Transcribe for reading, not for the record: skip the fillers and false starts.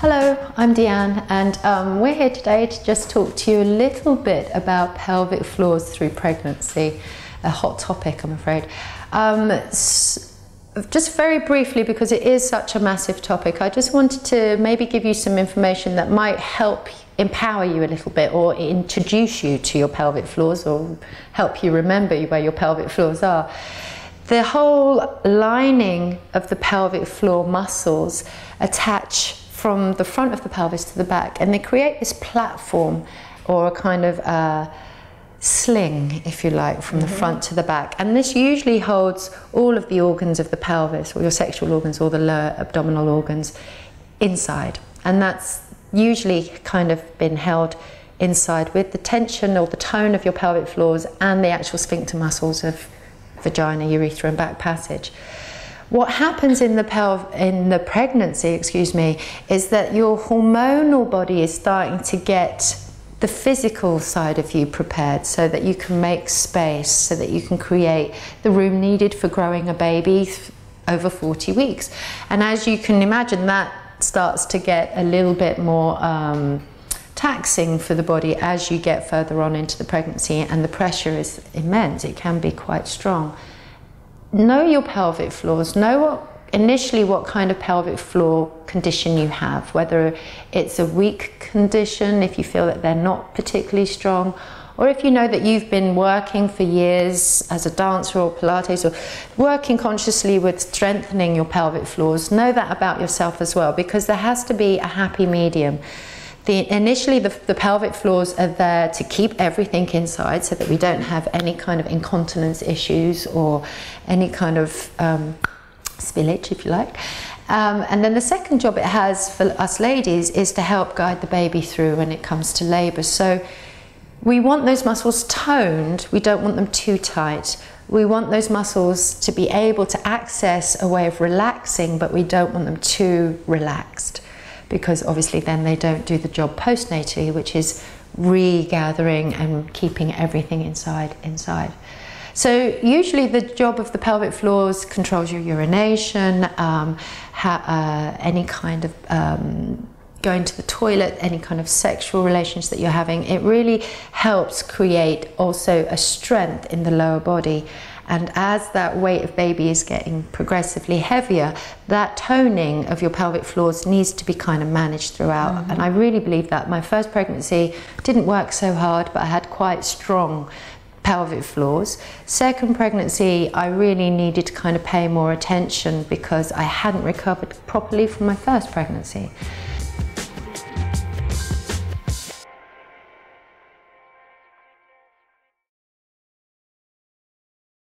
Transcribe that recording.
Hello, I'm Deanne, and we're here today to just talk to you a little bit about pelvic floors through pregnancy, a hot topic, I'm afraid. Just very briefly, because it is such a massive topic, I just wanted to maybe give you some information that might help empower you a little bit, or introduce you to your pelvic floors, or help you remember where your pelvic floors are. The whole lining of the pelvic floor muscles attach from the front of the pelvis to the back, and they create this platform, or a kind of sling, if you like, from the front to the back. And this usually holds all of the organs of the pelvis, or your sexual organs, or the lower abdominal organs inside. And that's usually kind of been held inside with the tension or the tone of your pelvic floors and the actual sphincter muscles of vagina, urethra and back passage. What happens in the pregnancy, is that your hormonal body is starting to get the physical side of you prepared, so that you can make space, so that you can create the room needed for growing a baby over 40 weeks. And as you can imagine, that starts to get a little bit more taxing for the body as you get further on into the pregnancy, and the pressure is immense. It can be quite strong. Know your pelvic floors. Know initially what kind of pelvic floor condition you have, whether it's a weak condition, if you feel that they're not particularly strong, or if you know that you've been working for years as a dancer or Pilates, or working consciously with strengthening your pelvic floors. Know that about yourself as well, because there has to be a happy medium. Initially, the pelvic floors are there to keep everything inside, so that we don't have any kind of incontinence issues or any kind of spillage, if you like. And then the second job it has for us ladies is to help guide the baby through when it comes to labour. So we want those muscles toned, we don't want them too tight. We want those muscles to be able to access a way of relaxing, but we don't want them too relaxed, because obviously then they don't do the job postnatally, which is regathering and keeping everything inside. So usually the job of the pelvic floors controls your urination, any kind of going to the toilet, any kind of sexual relations that you're having. It really helps create also a strength in the lower body. And as that weight of baby is getting progressively heavier, that toning of your pelvic floors needs to be kind of managed throughout. And I really believe that. My first pregnancy didn't work so hard, but I had quite strong pelvic floors. Second pregnancy, I really needed to kind of pay more attention, because I hadn't recovered properly from my first pregnancy.